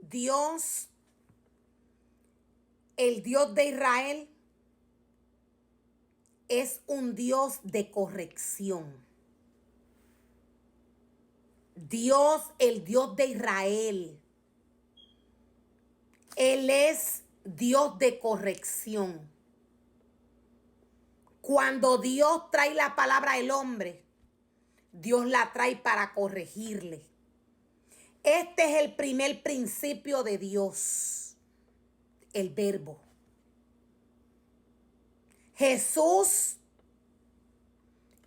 Dios, el Dios de Israel, es un Dios de corrección. Dios, el Dios de Israel, Él es Dios de corrección. Cuando Dios trae la palabra al hombre, Dios la trae para corregirle. Este es el primer principio de Dios, el verbo. Jesús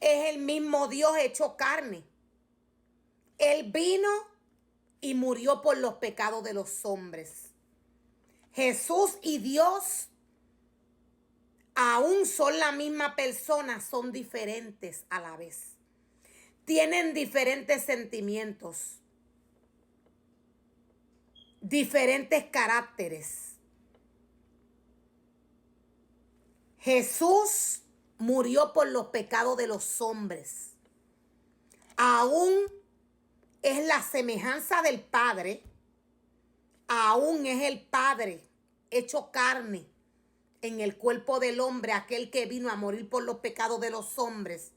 es el mismo Dios hecho carne. Él vino y murió por los pecados de los hombres. Jesús y Dios aún son la misma persona, son diferentes a la vez. Tienen diferentes sentimientos, diferentes caracteres. Jesús murió por los pecados de los hombres. Aún es la semejanza del Padre. Aún es el Padre hecho carne en el cuerpo del hombre, aquel que vino a morir por los pecados de los hombres.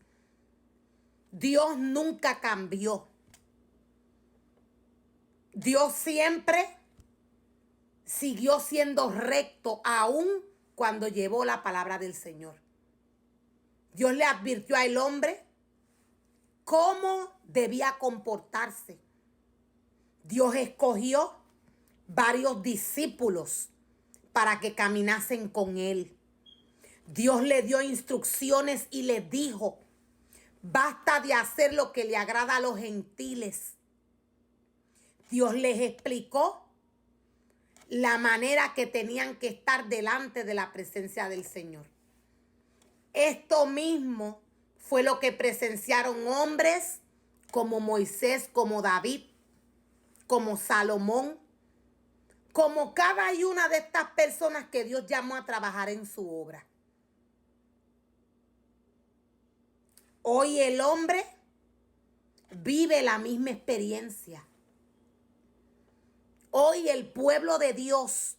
Dios nunca cambió. Dios siempre siguió siendo recto, aún cuando llevó la palabra del Señor. Dios le advirtió al hombre cómo debía comportarse. Dios escogió varios discípulos para que caminasen con él. Dios le dio instrucciones y le dijo: basta de hacer lo que le agrada a los gentiles. Dios les explicó la manera que tenían que estar delante de la presencia del Señor. Esto mismo fue lo que presenciaron hombres como Moisés, como David, como Salomón, como cada una de estas personas que Dios llamó a trabajar en su obra. Hoy el hombre vive la misma experiencia. Hoy el pueblo de Dios,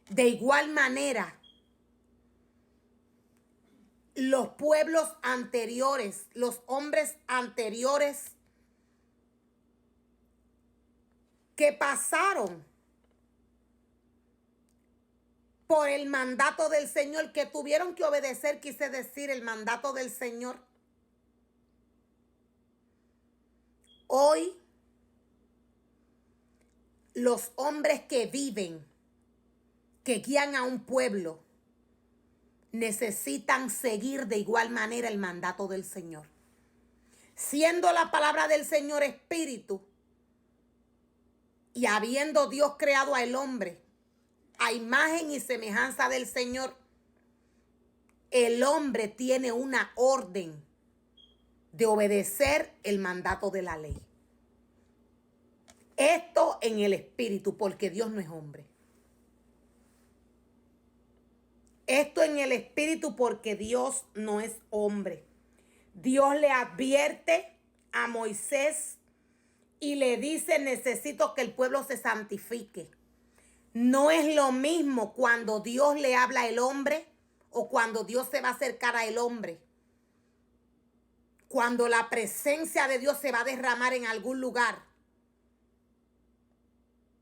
de igual manera, los pueblos anteriores, los hombres anteriores que pasaron por el mandato del Señor, que tuvieron que obedecer, quise decir, el mandato del Señor. Hoy, los hombres que viven, que guían a un pueblo, necesitan seguir de igual manera el mandato del Señor. Siendo la palabra del Señor espíritu y habiendo Dios creado al hombre a imagen y semejanza del Señor, el hombre tiene una orden de obedecer el mandato de la ley. Esto en el espíritu, porque Dios no es hombre. Esto en el espíritu, porque Dios no es hombre. Dios le advierte a Moisés y le dice: necesito que el pueblo se santifique. No es lo mismo cuando Dios le habla al hombre o cuando Dios se va a acercar al hombre. Cuando la presencia de Dios se va a derramar en algún lugar,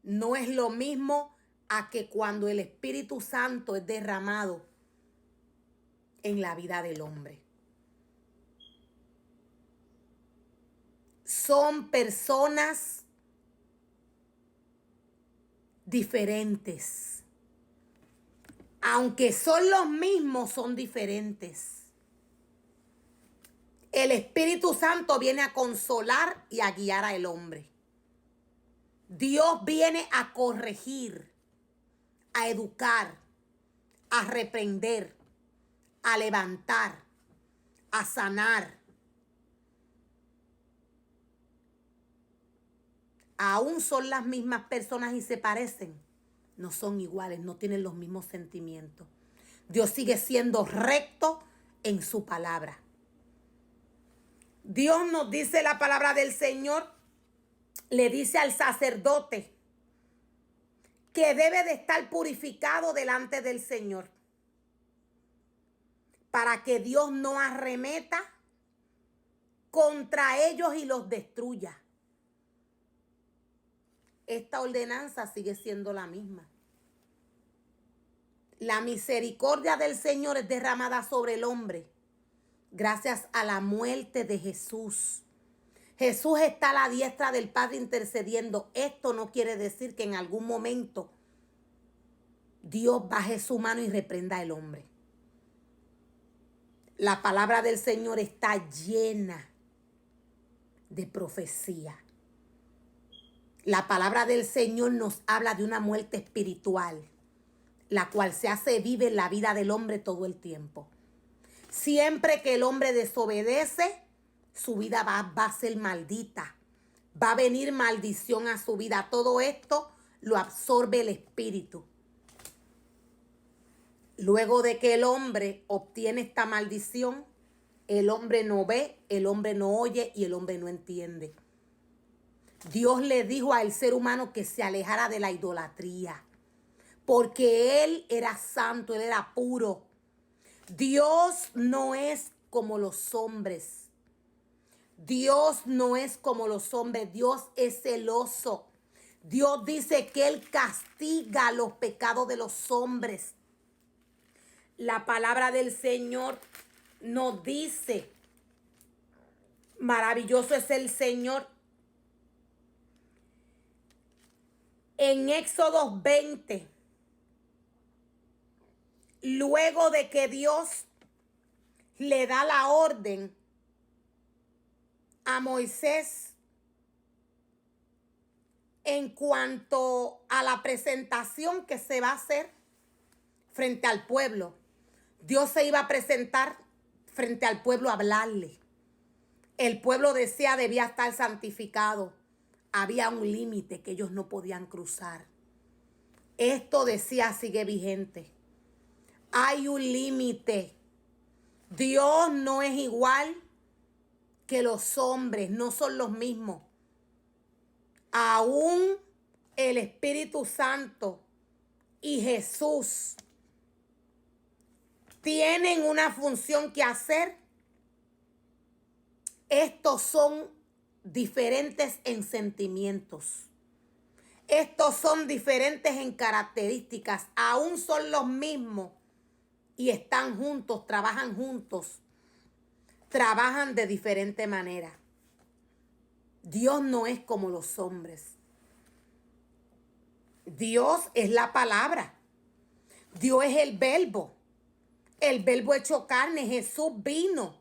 no es lo mismo a que cuando el Espíritu Santo es derramado en la vida del hombre. Son personas diferentes. Aunque son los mismos, son diferentes. El Espíritu Santo viene a consolar y a guiar al hombre. Dios viene a corregir, a educar, a reprender, a levantar, a sanar. Aún son las mismas personas y se parecen. No son iguales, no tienen los mismos sentimientos. Dios sigue siendo recto en su palabra. Dios nos dice la palabra del Señor, le dice al sacerdote que debe de estar purificado delante del Señor, para que Dios no arremeta contra ellos y los destruya. Esta ordenanza sigue siendo la misma. La misericordia del Señor es derramada sobre el hombre gracias a la muerte de Jesús. Jesús está a la diestra del Padre intercediendo. Esto no quiere decir que en algún momento Dios baje su mano y reprenda al hombre. La palabra del Señor está llena de profecía. La palabra del Señor nos habla de una muerte espiritual, la cual se hace vive en la vida del hombre todo el tiempo. Siempre que el hombre desobedece, su vida va a ser maldita. Va a venir maldición a su vida. Todo esto lo absorbe el espíritu. Luego de que el hombre obtiene esta maldición, el hombre no ve, el hombre no oye y el hombre no entiende. Dios le dijo al ser humano que se alejara de la idolatría, porque él era santo, él era puro. Dios no es como los hombres. Dios no es como los hombres. Dios es celoso. Dios dice que él castiga los pecados de los hombres. La palabra del Señor nos dice, maravilloso es el Señor. En Éxodo 20, luego de que Dios le da la orden a Moisés en cuanto a la presentación que se va a hacer frente al pueblo. Dios se iba a presentar frente al pueblo a hablarle. El pueblo decía debía estar santificado. Había un límite que ellos no podían cruzar. Esto decía sigue vigente. Hay un límite. Dios no es igual que los hombres, no son los mismos. Aún el Espíritu Santo y Jesús tienen una función que hacer. Estos son diferentes en sentimientos. Estos son diferentes en características. Aún son los mismos y están juntos, trabajan juntos. Trabajan de diferente manera. Dios no es como los hombres. Dios es la palabra. Dios es el verbo. El verbo hecho carne. Jesús vino.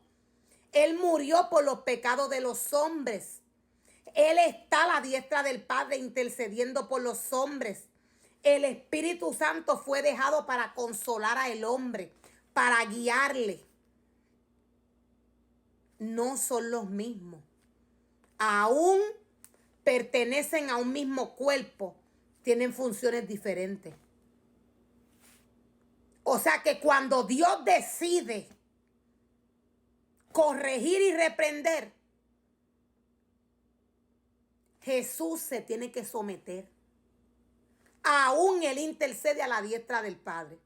Él murió por los pecados de los hombres. Él está a la diestra del Padre intercediendo por los hombres. El Espíritu Santo fue dejado para consolar al hombre, para guiarle. No son los mismos. Aún pertenecen a un mismo cuerpo, tienen funciones diferentes. O sea que cuando Dios decide corregir y reprender, Jesús se tiene que someter. Aún él intercede a la diestra del Padre.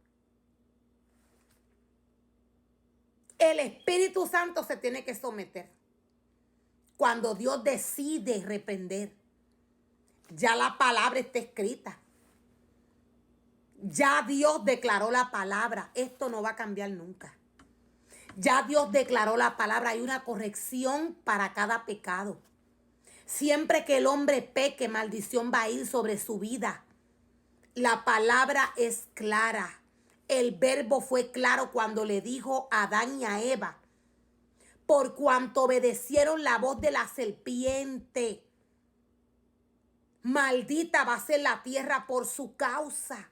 El Espíritu Santo se tiene que someter. Cuando Dios decide reprender, ya la palabra está escrita. Ya Dios declaró la palabra. Esto no va a cambiar nunca. Ya Dios declaró la palabra. Hay una corrección para cada pecado. Siempre que el hombre peque, maldición va a ir sobre su vida. La palabra es clara. El verbo fue claro cuando le dijo a Adán y a Eva: por cuanto obedecieron la voz de la serpiente, maldita va a ser la tierra por su causa.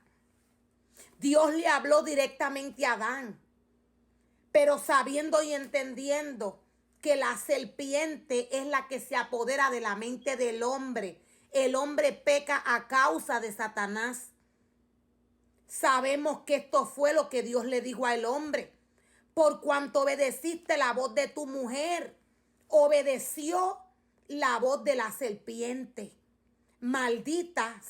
Dios le habló directamente a Adán, pero sabiendo y entendiendo que la serpiente es la que se apodera de la mente del hombre. El hombre peca a causa de Satanás. Sabemos que esto fue lo que Dios le dijo al hombre. Por cuanto obedeciste la voz de tu mujer, obedeció la voz de la serpiente. Maldita